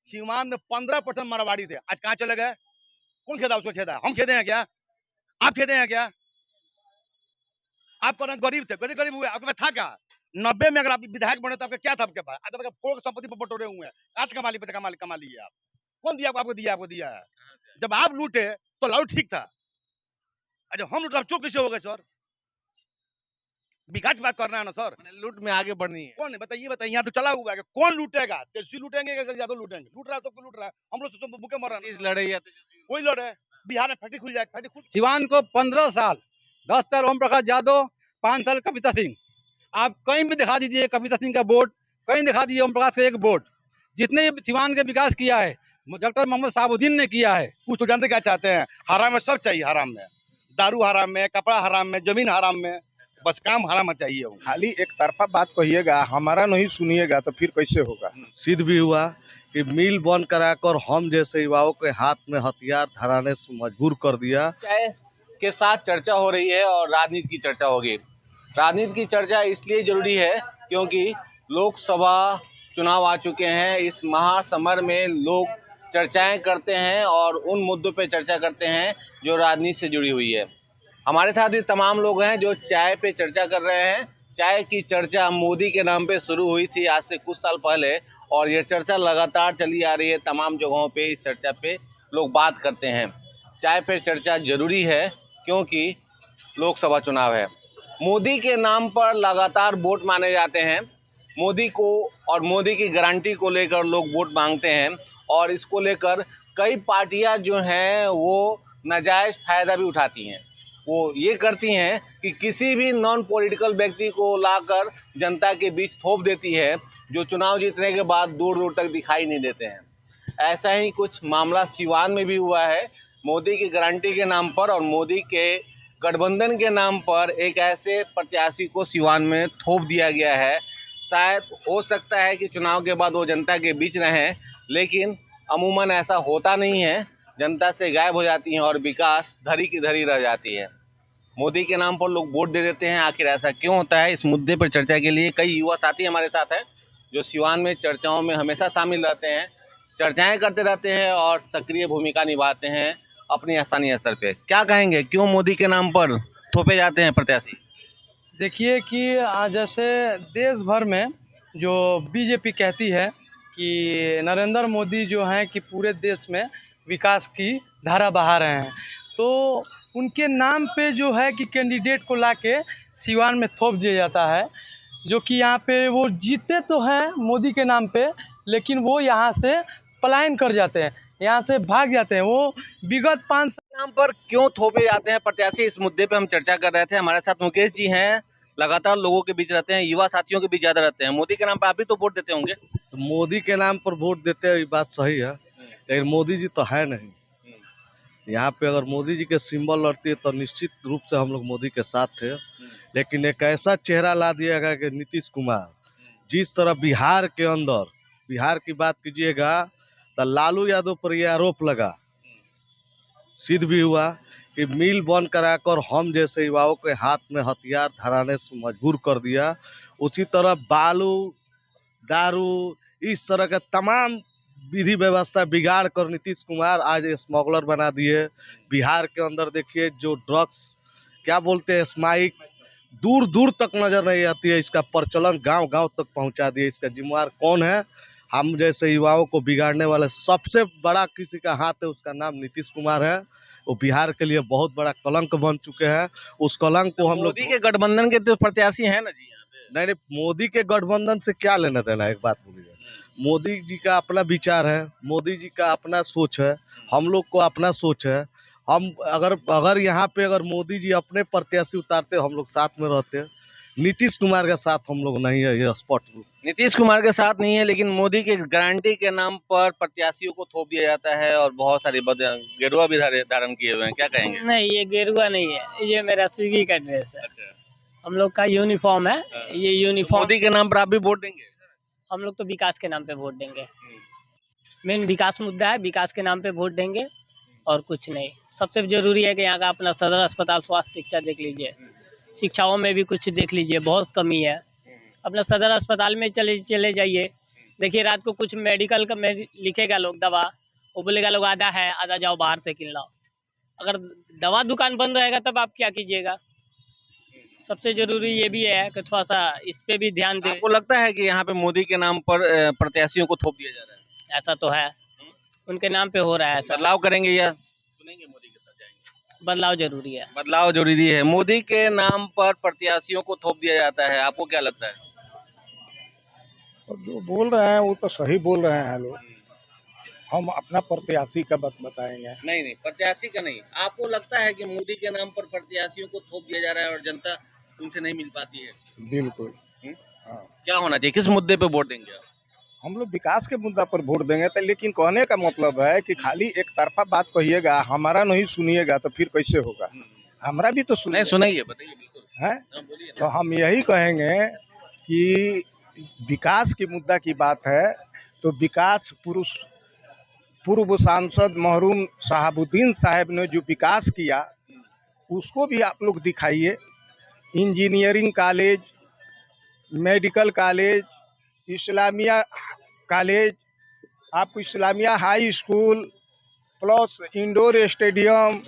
सीवान में 15% मारवाड़ी थे, आज कहाँ चले गए? कौन खेदा उसको? खेदा हम खेदे हैं क्या? आप खेदे हैं क्या? आप गरीब थे, गरीब गरीब हुए, आपके पास था क्या? 90 में अगर आप विधायक बने तो आपका क्या था? आपके पास आज तक फोड़ संपत्ति पर बटोरे हुए हैं, आज कमा ली कमा लिए आप। कौन दिया आपको दिया है? जब आप लूटे तो लाओ ठीक था, अच्छा हम लूटे चुप कैसे हो गए सर? विकास बात करना है ना सर, लूट में आगे बढ़नी है। कौन है बताइए यहाँ तो चला हुआ है, कौन लूटेगा? तेजस्वी लूटेंगे यादव लूटेंगे? लूट रहा है तो क्यों लूट रहा है? हम लोग तो भूखे मर रहे हैं। लड़े या कोई लड़े, बिहार में फैक्ट्री खुल जाए, फैक्ट्री खुल। सिवान को 15 साल, 10 साल ओम प्रकाश यादव, 5 साल कविता सिंह। आप कहीं भी दिखा दीजिए कविता सिंह का वोट, कहीं दिखा दीजिए ओम प्रकाश का एक वोट। जितने सिवान के विकास किया है डॉक्टर मोहम्मद साहबुद्दीन ने किया है। कुछ तो जानते क्या चाहते हैं? हराम में सब चाहिए, हराम में दारू, हराम में कपड़ा, हराम में जमीन, हराम में बस काम हराम चाहिए। खाली एक तरफा बात कहिएगा, हमारा नहीं सुनिएगा तो फिर कैसे होगा? सिद्ध भी हुआ कि मिल बंद कराकर हम जैसे युवाओं के हाथ में हथियार धराने से मजबूर कर दिया। चाय के साथ चर्चा हो रही है और राजनीति की चर्चा होगी। राजनीति की चर्चा इसलिए जरूरी है क्योंकि लोकसभा चुनाव आ चुके हैं। इस महासमर में लोग चर्चाएं करते हैं और उन मुद्दों पे चर्चा करते हैं जो राजनीति से जुड़ी हुई है। हमारे साथ भी तमाम लोग हैं जो चाय पे चर्चा कर रहे हैं। चाय की चर्चा मोदी के नाम पे शुरू हुई थी आज से कुछ साल पहले और ये चर्चा लगातार चली आ रही है। तमाम जगहों पे इस चर्चा पे लोग बात करते हैं। चाय पे चर्चा जरूरी है क्योंकि लोकसभा चुनाव है। मोदी के नाम पर लगातार वोट मांगे जाते हैं। मोदी को और मोदी की गारंटी को लेकर लोग वोट मांगते हैं और इसको लेकर कई पार्टियां जो हैं वो नाजायज़ फ़ायदा भी उठाती हैं। वो ये करती हैं कि किसी भी नॉन पॉलिटिकल व्यक्ति को लाकर जनता के बीच थोप देती है जो चुनाव जीतने के बाद दूर दूर तक दिखाई नहीं देते हैं। ऐसा ही कुछ मामला सिवान में भी हुआ है। मोदी की गारंटी के नाम पर और मोदी के गठबंधन के नाम पर एक ऐसे प्रत्याशी को सिवान में थोप दिया गया है। शायद हो सकता है कि चुनाव के बाद वो जनता के बीच रहें, लेकिन अमूमन ऐसा होता नहीं है। जनता से गायब हो जाती हैं और विकास धरी की धरी रह जाती है। मोदी के नाम पर लोग वोट दे देते हैं, आखिर ऐसा क्यों होता है? इस मुद्दे पर चर्चा के लिए कई युवा साथी हमारे साथ हैं जो सिवान में चर्चाओं में हमेशा शामिल रहते हैं, चर्चाएं करते रहते हैं और सक्रिय भूमिका निभाते हैं अपनी स्थानीय स्तर पे। क्या कहेंगे, क्यों मोदी के नाम पर थोपे जाते हैं प्रत्याशी? देखिए कि जैसे देश भर में जो बीजेपी कहती है कि नरेंद्र मोदी जो हैं कि पूरे देश में विकास की धारा बहा रहे हैं, तो उनके नाम पे जो है कि कैंडिडेट को लाके सिवान में थोप दिया जाता है। जो कि यहाँ पे वो जीते तो हैं मोदी के नाम पे, लेकिन वो यहाँ से पलायन कर जाते हैं, यहाँ से भाग जाते हैं। वो विगत 5 साल नाम पर क्यों थोपे जाते हैं प्रत्याशी, इस मुद्दे पे हम चर्चा कर रहे थे। हमारे साथ मुकेश जी हैं, लगातार लोगों के बीच रहते हैं, युवा साथियों के बीच ज़्यादा रहते हैं। मोदी के नाम पर आप भी तो वोट देते होंगे। तो मोदी के नाम पर वोट देते हैं, ये बात सही है, लेकिन मोदी जी तो है नहीं। यहाँ पे अगर मोदी जी के सिंबल लड़ती है तो निश्चित रूप से हम लोग मोदी के साथ थे, लेकिन एक ऐसा चेहरा ला दिया गया कि नीतीश कुमार, जिस तरह बिहार के अंदर, बिहार की बात कीजिएगा तो लालू यादव पर यह आरोप लगा, सिद्ध भी हुआ कि मिल बंद कराकर हम जैसे युवाओं के हाथ में हथियार धराने से मजबूर कर दिया। उसी तरह बालू, दारू, इस तरह के तमाम विधि व्यवस्था बिगाड़ कर नीतीश कुमार आज स्मगलर बना दिए। बिहार के अंदर देखिए जो ड्रग्स क्या बोलते हैं स्माइक, दूर दूर तक नजर नहीं आती है। इसका प्रचलन गांव गांव तक पहुंचा दिए। इसका जिम्मेवार कौन है? हम जैसे युवाओं को बिगाड़ने वाले सबसे बड़ा किसी का हाथ है, उसका नाम नीतीश कुमार है। वो बिहार के लिए बहुत बड़ा कलंक बन चुके हैं। उस कलंक को हम लोग, मोदी के गठबंधन के तो प्रत्याशी हैं ना जी यहाँ पे। नहीं, मोदी के गठबंधन से क्या लेना देना? एक बात बोलिए, मोदी जी का अपना विचार है, मोदी जी का अपना सोच है, हम लोग को अपना सोच है। हम अगर यहाँ पे अगर मोदी जी अपने प्रत्याशी उतारते हम लोग साथ में रहते। नीतीश कुमार के साथ हम लोग नहीं है, ये स्पष्ट रूप। नीतीश कुमार के साथ नहीं है, लेकिन मोदी के गारंटी के नाम पर प्रत्याशियों को थोप दिया जाता है और बहुत सारे गेरुआ भी धारण किए हुए हैं। क्या कहेंगे? नहीं, ये गेरुआ नहीं है, ये मेरा स्विगी का ड्रेस है। हम लोग का यूनिफॉर्म है। ये यूनिफॉर्म मोदी के नाम पर आप भी वोट देंगे? हम लोग तो विकास के नाम पे वोट देंगे। मेन विकास मुद्दा है, विकास के नाम पे वोट देंगे और कुछ नहीं। सबसे जरूरी है कि यहाँ का अपना सदर अस्पताल स्वास्थ्य शिक्षा देख लीजिए, शिक्षाओं में भी कुछ देख लीजिए, बहुत कमी है। अपना सदर अस्पताल में चले जाइए, देखिए रात को कुछ मेडिकल का लिखेगा लोग दवा, वो बोलेगा लोग आधा है, आधा जाओ बाहर से किन लाओ। अगर दवा दुकान बंद रहेगा तब आप क्या कीजिएगा। सबसे जरूरी ये भी है कि थोड़ा सा इस पे भी ध्यान दें। आपको लगता है कि यहाँ पे मोदी के नाम पर प्रत्याशियों को थोप दिया जा रहा है? ऐसा तो है, उनके नाम पे हो रहा है ऐसा। बदलाव करेंगे या सुनेंगे मोदी के साथ जाएंगे? बदलाव जरूरी है। बदलाव जरूरी है। मोदी के नाम पर प्रत्याशियों को थोप दिया जाता है, आपको क्या लगता है? और जो बोल रहे हैं वो तो सही बोल रहे हैं लोग। हम अपना प्रत्याशी का बताएंगे। नहीं, प्रत्याशी का नहीं। आपको लगता है कि मोदी के नाम पर प्रत्याशियों को थोप दिया जा रहा है और जनता उनसे नहीं मिल पाती है? बिल्कुल। हाँ। क्या होना चाहिए, किस मुद्दे पे वोट देंगे आप? हम लोग विकास के मुद्दा पर वोट देंगे तो, लेकिन कहने का मतलब है कि खाली एक तरफा बात कहिएगा, हमारा नहीं सुनिएगा तो फिर कैसे होगा। हमारा भी तो नहीं, सुनाइए, बताइए बिल्कुल। है हाँ, बोलिए ना। तो हम यही कहेंगे कि विकास के मुद्दा की बात है तो विकास पूर्व सांसद मरहूम शहाबुद्दीन साहब ने जो विकास किया उसको भी आप लोग दिखाइए। Engineering college, medical college, Islamia college, आपको Islamia high school plus indoor stadium,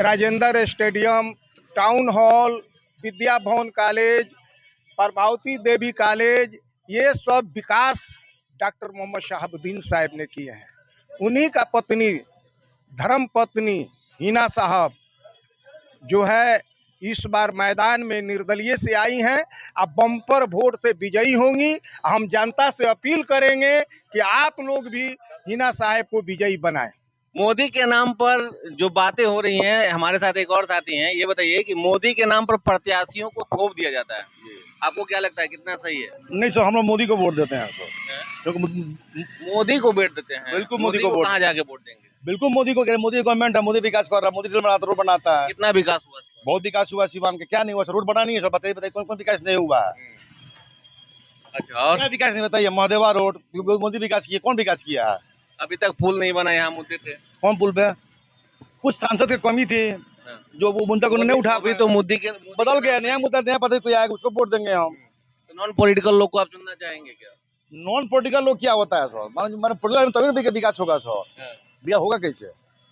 Rajendra stadium, town hall, Vidya Bhavan college, Prabhavati Devi college, ये सब विकास डॉक्टर मोहम्मद शहाबुद्दीन साहब ने किए हैं। उन्हीं का पत्नी धर्म पत्नी हिना साहब जो है इस बार मैदान में निर्दलीय से आई हैं, अब बम्पर वोट से विजयी होंगी। हम जनता से अपील करेंगे कि आप लोग भी हिना साहब को विजयी बनाएं। मोदी के नाम पर जो बातें हो रही हैं, हमारे साथ एक और साथी हैं, ये बताइए कि मोदी के नाम पर प्रत्याशियों को थोप दिया जाता है, आपको क्या लगता है कितना सही है? नहीं सर, हम लोग मोदी को वोट देते हैं सर, क्योंकि मोदी को वोट देते हैं। बिल्कुल मोदी को वोट। कहाँ जाके वोट देंगे? बिल्कुल मोदी को, मोदी गवर्नमेंट है, मोदी विकास कर रहा है, मोदी रोड बनाता है। कितना विकास हुआ? बहुत विकास हुआ सिवान के, क्या नहीं हुआ? रोड बना नहीं है सर, बताइए कौन कौन विकास नहीं हुआ है? अच्छा, और क्या विकास नहीं बताइए? महादेवा रोड मोदी विकास किया, कौन विकास किया है? अभी तक पुल नहीं बना, यहाँ मुद्दे थे। कौन पुल पे? कुछ सांसद की कमी थी जो वो मुद्दा को नहीं उठा। अभी तो मोदी के बदल गया, नया मुद्दा, नया पता कोई आएगा उसको वोट देंगे हम। नॉन पॉलिटिकल लोग को आप चुनना चाहेंगे क्या? नॉन पॉलिटिकल लोग क्या होता है सर? माने पॉलिटिकल तभी तो विकास होगा सर। विकास होगा कैसे?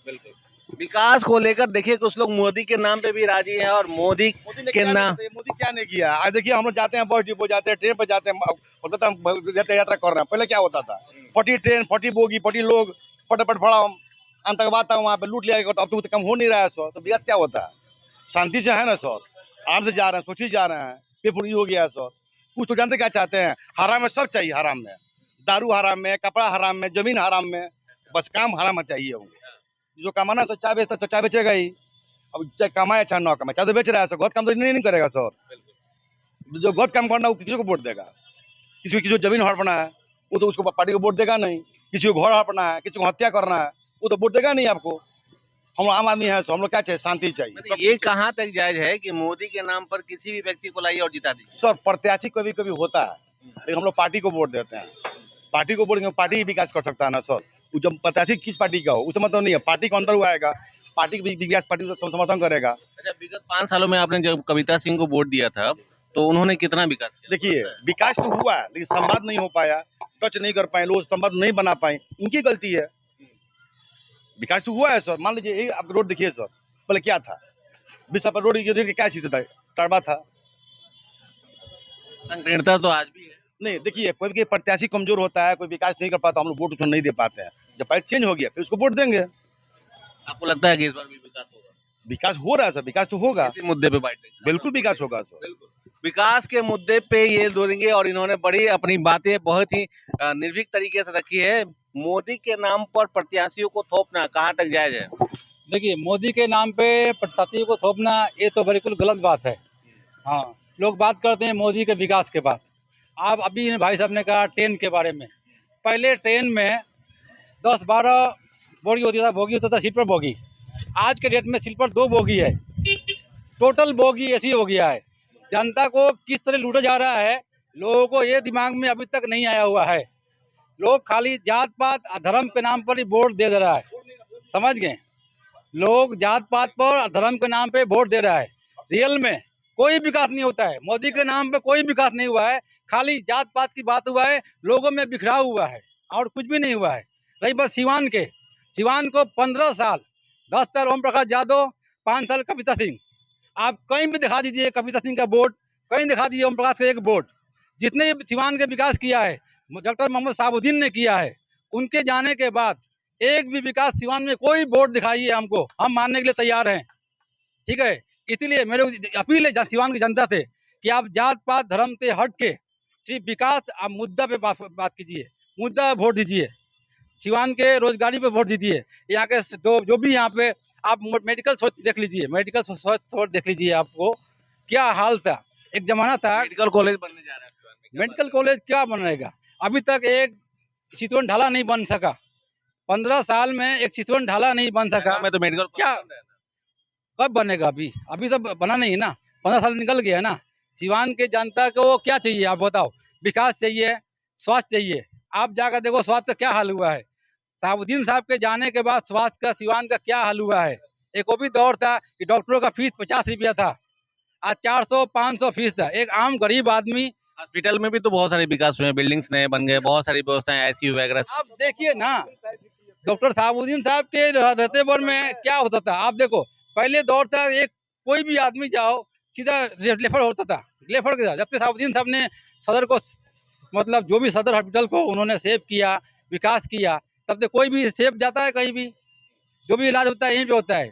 बिल्कुल। विकास को लेकर देखिए कुछ लोग मोदी के नाम पे भी राजी हैं और मोदी के नाम। मोदी क्या नहीं किया? आज देखिए हम लोग जाते हैं बस डिपो, जाते हैं ट्रेन पर, जाते हैं जाते यात्रा कर रहे हैं। पहले क्या होता था? फटी ट्रेन, फटी बोगी, फटी लोग, फटाफट फड़ा आतंकवाद था वहाँ पे, लूट लिया। अब तो कम हो नहीं रहा है सर, तो विकास क्या होता है? शांति से है ना सर, आराम से जा रहे हैं, सोची जा रहे हैं। पेपर हो गया है सर। कुछ तो जानते क्या चाहते हैं? हराम में सब चाहिए, हराम में दारू, हराम में कपड़ा, हराम में जमीन, हराम में बस काम हराम में चाहिए होंगे। जो कमाना तो चाय बेचता तो चाय बेचेगा ही। अब चाहे कमाए चाहे ना कमाए, चाहे तो बेच रहा है सर, गलत काम तो नहीं करेगा सर। जो गलत काम करना वो किसी को वोट देगा? किसी की जो जमीन हड़पना है वो तो उसको पार्टी को वोट देगा नहीं। किसी को घर हड़पना है, किसी को हत्या करना है, वो तो वोट देगा नहीं आपको। हम आम आदमी है, हम लोग क्या चाहिए? शांति चाहिए। ये कहाँ तक जायज है कि मोदी के नाम पर किसी भी व्यक्ति को लाइए और जिता दीजिए? सर प्रत्याशी कभी कभी होता है, लेकिन हम लोग पार्टी को वोट देते हैं। पार्टी को वोट, पार्टी ही विकास कर सकता है ना सर। जब प्रत्याशी किस पार्टी का हो उससे मतलब नहीं है, पार्टी के अंदर हुआ आएगा, पार्टी की विकास पार्टी को समर्थन करेगा। अच्छा, विगत 5 सालों में आपने जब कविता सिंह को वोट दिया था तो उन्होंने कितना विकास किया? देखिए विकास तो हुआ है, लेकिन संवाद नहीं हो पाया, टच नहीं कर पाए लोग, संवाद नहीं बना पाए, उनकी गलती है। विकास तो हुआ है सर। मान लीजिए आप रोड देखिए सर, पहले क्या था? विश्व पर रोड क्या चीज था? टर्बा था। संकीर्णता तो आज भी है। नहीं देखिए, कोई प्रत्याशी कमजोर होता है, कोई विकास नहीं कर पाता, हम लोग वोट उसको नहीं दे पाते हैं। जब पार्टी चेंज हो गया फिर उसको वोट देंगे। आपको लगता है कि इस बार भी विकास होगा? विकास हो रहा है सर, विकास तो होगा, इसी मुद्दे पे बात करेंगे। बिल्कुल विकास होगा सर। बिल्कुल विकास के मुद्दे पे ये बोलेंगे और इन्होंने बड़ी अपनी बातें बहुत ही निर्भीक तरीके से रखी है। मोदी के नाम पर प्रत्याशियों को थोपना कहाँ तक जायज है? देखिए, मोदी के नाम पे प्रत्याशियों को थोपना ये तो बिल्कुल गलत बात है। हाँ, लोग बात करते हैं मोदी के विकास के बाद। आप अभी भाई साहब ने कहा ट्रेन के बारे में, पहले ट्रेन में 10-12 बोगी होती था, बोगी होता था स्लीपर बोगी। आज के डेट में स्लीपर 2 बोगी है, टोटल बोगी ऐसी हो गया है। जनता को किस तरह लूटा जा रहा है, लोगों को ये दिमाग में अभी तक नहीं आया हुआ है। लोग खाली जात पात धर्म के नाम पर ही वोट दे रहा है, समझ गए? लोग जात पात पर धर्म के नाम पे वोट दे रहा है। रियल में कोई विकास नहीं होता है। मोदी के नाम पे कोई विकास नहीं हुआ है, खाली जात पात की बात हुआ है, लोगों में बिखराव हुआ है और कुछ भी नहीं हुआ है। रही बात सिवान के, सिवान को 15 साल 10 साल ओम प्रकाश यादव, 5 साल कविता सिंह। आप कहीं भी दिखा दीजिए कविता सिंह का बोर्ड, कहीं दिखा दीजिए ओम प्रकाश का एक बोर्ड। जितने सिवान के विकास किया है डॉक्टर मोहम्मद शहाबुद्दीन ने किया है। उनके जाने के बाद एक भी विकास सिवान में कोई बोर्ड दिखाइए हमको, हम मानने के लिए तैयार हैं। ठीक है, इसीलिए मेरे अपील है सिवान की जनता से कि आप जात पात धर्म से हट के सिर्फ विकास, आप मुद्दा पे बात कीजिए, मुद्दा पे वोट दीजिए, सिवान के रोजगारी पे वोट दीजिए। यहाँ के जो भी यहाँ पे आप मेडिकल सोच देख लीजिए, मेडिकल सोच देख लीजिए, आपको क्या हाल था। एक जमाना था मेडिकल कॉलेज बनने जा रहा है सिवान में, क्या मेडिकल कॉलेज क्या बनेगा, अभी तक एक चितवन ढाला नहीं बन सका। 15 साल में एक चितवन ढाला नहीं बन सका। मैं तो मेडिकल क्या कब बनेगा? अभी अभी तो बना नहीं है ना, 15 साल निकल गया ना। सिवान के जनता को क्या चाहिए आप बताओ? विकास चाहिए, स्वास्थ्य चाहिए। आप जाकर देखो स्वास्थ्य का क्या हाल हुआ है। शहाबुद्दीन साहब के जाने के बाद स्वास्थ्य का सिवान का क्या हाल हुआ है। एक वो भी दौर था कि डॉक्टरों का फीस 50 रुपया था, आज 400-500 फीस था। एक आम गरीब आदमी, हॉस्पिटल में भी तो बहुत सारे विकास हुए हैं, बिल्डिंग्स नए बन गए, बहुत सारी व्यवस्थाएं आईसीयू वगैरह। आप देखिए ना, डॉक्टर शहाबुद्दीन साहब के रहते भर में क्या होता था। आप देखो पहले दौर था, एक कोई भी आदमी जाओ सीधा रेफर होता था, रेफर के साथ। जब से शहाबुद्दीन साहब ने सदर को, मतलब जो भी सदर हॉस्पिटल को उन्होंने सेव किया, विकास किया, तब से कोई भी सेव जाता है कहीं भी, जो भी इलाज होता है यहीं पे होता है।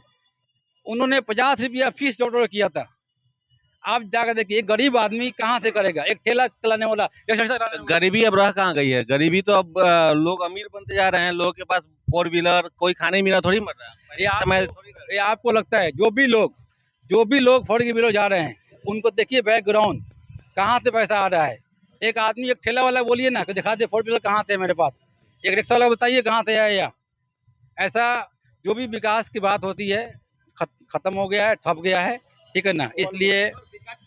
उन्होंने 50 रुपया फीस डॉक्टर को किया था। आप जाकर देखिए एक गरीब आदमी कहाँ से करेगा, एक ठेला चलाने वाला, गरीबी अब रह कहाँ गई है? गरीबी तो अब लोग अमीर बनते जा रहे हैं, लोगों के पास 4 व्हीलर, कोई खाने मीना थोड़ी मर रहा है। ये आपको लगता है जो भी लोग 4 व्हीलर जा रहे हैं, उनको देखिए बैकग्राउंड, कहाँ से पैसा आ रहा है। एक आदमी, एक ठेला वाला बोलिए ना कि दिखा दे 4 व्हीलर कहाँ से मेरे पास, एक रिक्शा वाला बताइए कहाँ से आया। ऐसा जो भी विकास की बात होती है खत्म हो गया है, ठप गया है। ठीक है ना, इसलिए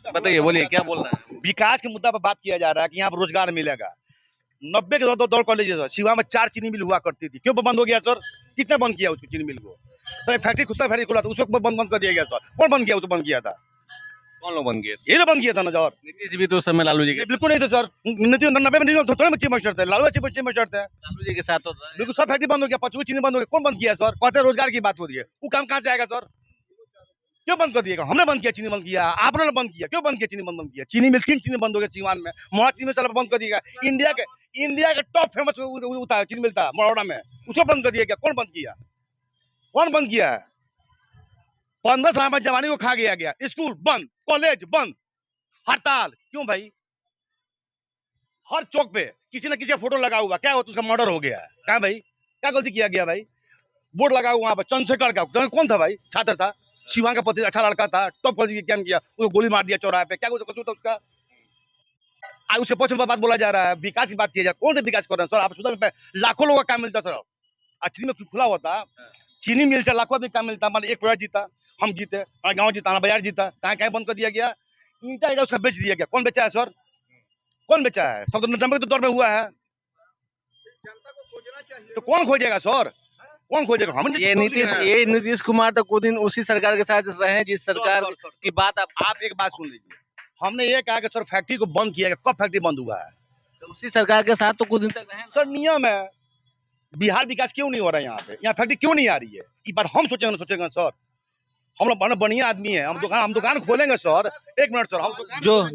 बताइए, बोलिए क्या बोल रहे हैं? विकास के मुद्दा पर बात किया जा रहा है कि यहाँ पर रोजगार मिलेगा। 90 के दौर कॉलेज शिवा में 4 चीनी मिल हुआ करती थी, क्यों बंद हो गया सर? कितने बंद किया उसको चीनी मिल को? सर फैक्ट्री खुला था, उसको बंद कर दिया गया सर। कौन बंद किया? उसको बंद किया था, कौन लोग बन गए? ये तो बंद किया था ना सर। नीतीश भी तो उस समय लालू जी के बिल्कुल नहीं थे सर, 90 में थोड़े चीफ मिनिस्टर थे, लालू चीफ मिनिस्टर थे। लालू जी के साथ तो बिल्कुल सब फैक्ट्री बंद हो गया, 5 चीनी बंद हो गया। कौन बंद किया सर? कहते रोजगार की बात हो रही है, वो काम कहाँ से आएगा सर? क्यों बंद कर दिएगा? हमने बंद किया, चीनी बंद किया, आपने बंद किया। क्यों बंद किया? चीनी बंद किया। चीनी मिल, चीनी बंद हो गया सिवान में, मोड़ा चीनी साला बंद कर दिएगा। इंडिया के टॉप फेमस चीनी मिलता मोड़ा में, उसको बंद कर दिया गया। कौन बंद किया? कौन बंद किया है? 15 साल में जवानी को खा गया। स्कूल बंद, कॉलेज बंद, हड़ताल। क्यों भाई? हर चौक पे किसी न किसी का फोटो लगा हुआ, क्या हो? उसका मर्डर हो गया है। क्या भाई, क्या गलती किया गया भाई? बोर्ड लगा हुआ वहां पर, चंद्रशेखर का कौन था भाई? छात्र था, शिवांग का पति, अच्छा लड़का था, टॉप कॉलेज क्या किया, उसको गोली मार दिया चौराहे पे। क्या कसूर था उसका? आज उससे पश्चिम बात बोला जा रहा है, विकास की बात किया जा रहा है। कौन से विकास कर रहे हैं सर? आप सुधा लाखों लोगों का काम मिलता सर। आज चीनी में खुला होता, चीनी मिल से लाखों आदमी काम मिलता। मान एक प्रोजेक्ट जीता, हम जीते, हमारा गाँव जीता, हमारा बाजार जीता, कहाँ बंद कर दिया गया? ईटा उसका बेच दिया गया। कौन बेचा है सर? कौन बेचा है? सब तो 90 के दौर में हुआ है, तो कौन खोजेगा सर? कौन खोजेगा? हम ये नीतीश कुमार तो कुछ दिन उसी सरकार के साथ रहे हैं जिस सरकार की बात आप एक बात सुन लीजिए। हमने ये कहा कि सर फैक्ट्री को बंद किया गया। कब फैक्ट्री बंद हुआ है? तो उसी सरकार के साथ तो कुछ दिन तक रहे सर। नियम है, बिहार विकास क्यों नहीं हो रहा है? यहाँ पे यहाँ फैक्ट्री क्यों नहीं आ रही है? ये बात हम सोचेंगे सर। हम लोग बढ़िया आदमी है, हम दुकान खोलेंगे सर। एक मिनट सर, हम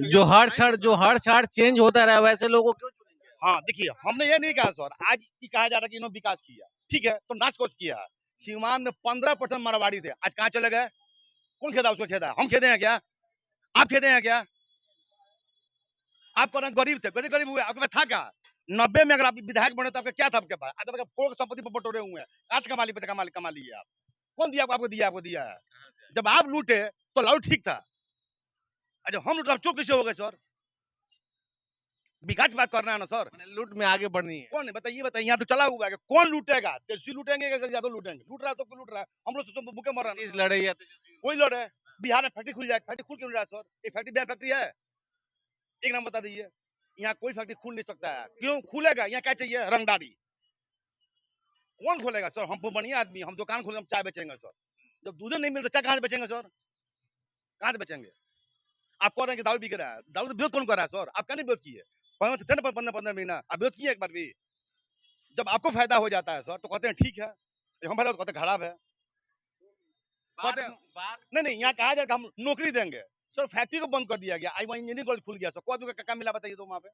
जो हर क्षण चेंज होता रहा, वैसे लोगों को क्यों चुनेंगे? हाँ देखिए, हमने ये नहीं कहा सर आज ये कहा जा रहा है कि इन्होंने विकास किया, ठीक है, तो नाच कोच किया। सीमान में 15% मारवाड़ी थे, आज कहाँ चले गए? कौन खेदा? उसको खेदा? हम खेदे हैं क्या? आप खेदे हैं क्या? आप गरीब थे, गरीब हुए, आपके पास था क्या? 90 में अगर आप विधायक बने तो आपका क्या था? आपके पास आज फोड़ संपत्ति पर बटोरे हुए हैं, आज कमा ली आप। कौन दिया आपको? दिया है। जब आप लूटे तो लालू ठीक था, जब हम लूटे चुप किसे हो गए सर? विकास बात करना है ना सर, लूट में आगे बढ़नी है। कौन बताइए यहाँ तो चला हुआ है, कौन लूटेगा? तेजस्वी लूटेंगे, यादव लूटेंगे? लूट रहा है तो लूट रहा है, हम लोग तो भूखे मर रहे हैं। लड़े या कोई लड़े? बिहार में फैक्ट्री खुल जाए, फैक्ट्री खुल क्यों नहीं रहा सर? एक फैक्ट्री है, एक नाम बता दीजिए। यहाँ कोई फैक्ट्री खुल नहीं सकता है। क्यों खुलेगा? यहाँ क्या चाहिए? रंगदारी। कौन खोलेगा सर? हम बढ़िया आदमी, हम दुकान खोले, हम चाय बेचेंगे सर। जब दूध नहीं मिलता चाय कहाँ से बेचेंगे सर? कहाँ से बेचेंगे? आप कह रहे हैं कि दारू बिक रहा है, दारू तो विरोध कौन कर रहा है सर? आप क्या नहीं विरोध किए? 15 महीना आप विरोध किए एक बार भी? जब आपको फायदा हो जाता है सर तो कहते हैं ठीक है, जब हम फायदा तो कहते हैं खराब है। कहते हैं नहीं यहाँ कहा जाए कि हम नौकरी देंगे सर, फैक्ट्री को बंद कर दिया गया, आई इंजीनियरिंग कॉलेज खुल गया सर, कौन काम मिला बताइए तो वहाँ पे?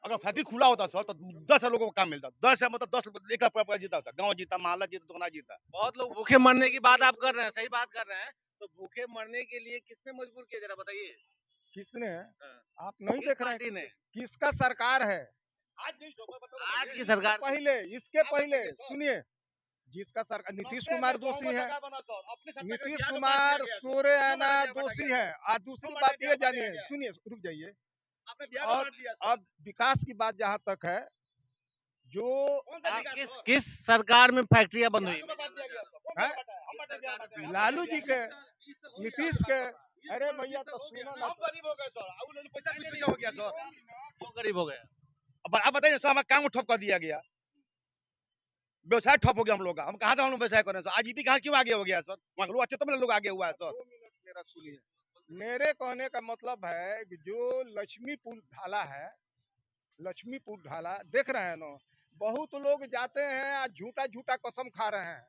अगर फैक्ट्री खुला होता सर तो 10 लोगों को काम मिलता, 10 है मतलब 10 एक पूरा जीता होता, गाँव जीता, मोहल्ला जीता, दुकाना जीता। बहुत लोग भूखे मरने की बात आप कर रहे हैं, सही बात कर रहे हैं। तो भूखे मरने के लिए किसने मजबूर किया, जरा बताइए। किसने? हाँ। आप नहीं किस देख रहे पार्टी हैं ने? किसका सरकार है? आज की सरकार पहले इसके पहले सुनिए, जिसका सरकार नीतीश कुमार दोषी है, नीतीश कुमार सोरे आना दोषी है। आज दूसरी बात ये जानिए, सुनिए, रुक जाइए। और अब विकास की बात जहाँ तक है, जो किस सरकार में फैक्ट्रियां बंद हुई? है लालू जी के, नीतीश के। अरे भैया तो सुनो ना, हम गरीब हो गए सर, अब लोग पैसा नहीं हो गया सर। क्यों गरीब हो गया? अब आप बताइए सर, हमारा काम ठप कर दिया गया, व्यवसाय ठप हो गया हम लोग का, हम कहाँ से हम लोग व्यवसाय करें सर? आज ईपी कहाँ क्यों आगे हो गया सर? वहाँ लोग अच्छे तो लोग आगे हुआ है सर। 2 मिनट मेरा सुनिए। मेरे कहने का मतलब है कि जो लक्ष्मीपुर ढाला है, लक्ष्मीपुर ढाला देख रहे हैं ना, बहुत लोग जाते हैं आज झूठा झूठा कसम खा रहे हैं,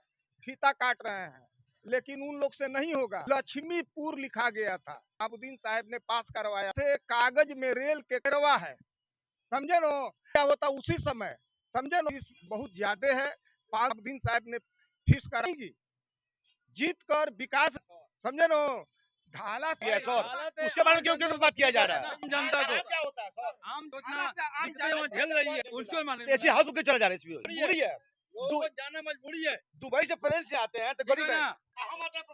फीता काट रहे हैं, लेकिन उन लोग से नहीं होगा। लक्ष्मीपुर लिखा गया था, शहाबुद्दीन साहब ने पास करवाया से कागज में रेल के करवा है, समझे नो? क्या होता उसी समय, समझे नो? फीस बहुत ज्यादा है, शहाबुद्दीन साहब ने फीस कराएगी, जीत कर विकास, समझे नो? ढाला किया सर, उसके बारे में क्यों क्यों बात किया जा रहा है? जनता को क्या होता है सर? आम दिक्कतें वहाँ झेल रही है, उसको माने ऐसे हाथ के चला जा रहा है इसमें, बुरी है। लोगों को जाना मजबूरी है। दुबई से प्लेन से आते हैं तो ठीक गरीब है है। ना,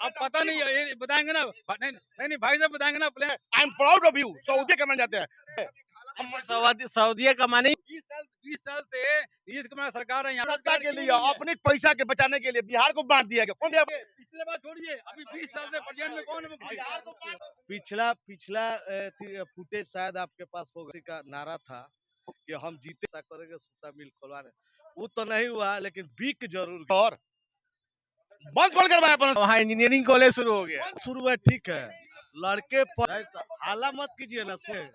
अब पता नहीं है, ये बताएंगे ना, नहीं भाई साहब बताएंगे ना। प्लेन I am proud of you, Saudi कमाने जाते हैं। सऊदीया कमाने 20 साल से नीतीश कुमार सरकार है यहाँ। सरकार के लिए अपने पैसा के बचाने के लिए बिहार को बांट दिया गया। कौन दिया? पिछले बार छोड़िए, अभी 20 साल से बजट में कौन पिछला पिछला फुटेज शायद आपके पास होगा, किसी का नारा था कि हम जीते ऐसा करेंगे, सूता मिल खुलवाने, वो तो नहीं हुआ, लेकिन बिक जरूर गया। और बंद कौन करवाया अपन? वहाँ इंजीनियरिंग कॉलेज शुरू हो गया। शुरू है, ठीक है, लड़के हाला मत कीजिए ना, सुने,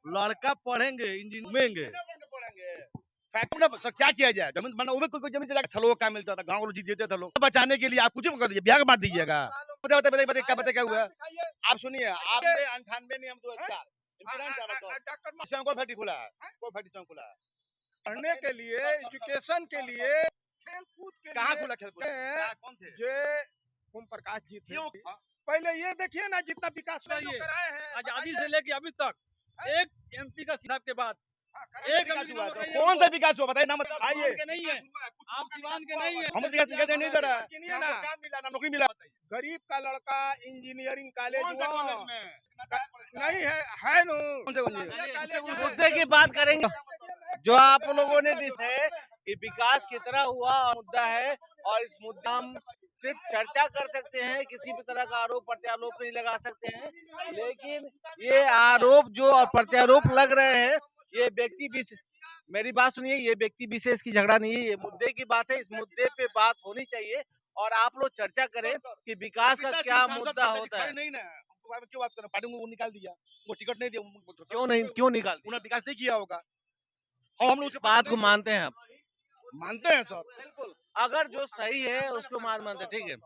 लड़का पढ़ेंगे इंजीनियरिंग में, फैक्ट्री में तो क्या किया जाए? जमीन मतलब वो कोई जमीन चला छलों का मिलता था, गांव को जीत देते थे लोग। बचाने के लिए आप कुछ कर दीजिए, बिहार को बांट दीजिएगा। बताइए क्या हुआ? आप सुनिए, आपने 98 नियम 2004 कोई फैक्ट्री खुला है? कोई फैक्ट्री स्वयं खुला है? पढ़ने के लिए, एजुकेशन के लिए, खेलकूद के लिए कहाँ खुला खेलकूद? कौन थे? ये ओम प्रकाश जी थे। क्यों? पहले ये देखिए ना, जितना विकास हुआ ये आजादी से लेके अभी तक एक एमपी का चुनाव के बाद एक विकास हुआ है। तो कौन सा विकास हुआ बताइए ना, मत आइए। के नहीं है, आप सिवान के नहीं है। हम विकास नहीं दे रहा है, सुनिए ना, काम मिला ना नौकरी मिला। गरीब का लड़का इंजीनियरिंग कॉलेज कौन सा हुआ कॉलेज में? नहीं है नो। कौन से कॉलेज? मुद्दे की बात करेंगे जो आप लोगों ने है कि विकास कितना हुआ और मुद्दा है, और इस मुद्दा हम सिर्फ चर्चा कर सकते हैं, किसी भी तरह का आरोप प्रत्यारोप नहीं लगा सकते हैं, लेकिन ये आरोप जो और प्रत्यारोप लग रहे हैं, ये व्यक्ति विशेष, मेरी बात सुनिए, ये व्यक्ति विशेष की झगड़ा नहीं है, ये मुद्दे की बात है। इस मुद्दे पे बात होनी चाहिए और आप लोग चर्चा करें कि विकास का क्या मुद्दा होता है। नहीं ना, हमको बारे में क्यों बात करें? पार्टी में वो निकाल दिया, वो टिकट नहीं दिया, क्यों निकाल उन्होंने विकास नहीं किया होगा। हम लोग इस बात को मानते हैं आप? मानते हैं सर, बिल्कुल, अगर जो सही है उसको मानते हैं, ठीक है।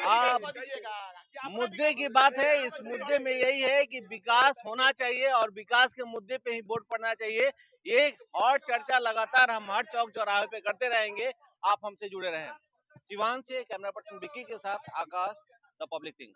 आप मुद्दे की बात है, इस मुद्दे में यही है कि विकास होना चाहिए और विकास के मुद्दे पे ही वोट पड़ना चाहिए। ये और चर्चा लगातार हम हर चौक चौराहे पे करते रहेंगे। आप हमसे जुड़े रहें। सिवान से कैमरा पर्सन विक्की के साथ आकाश, द पब्लिक थिंग।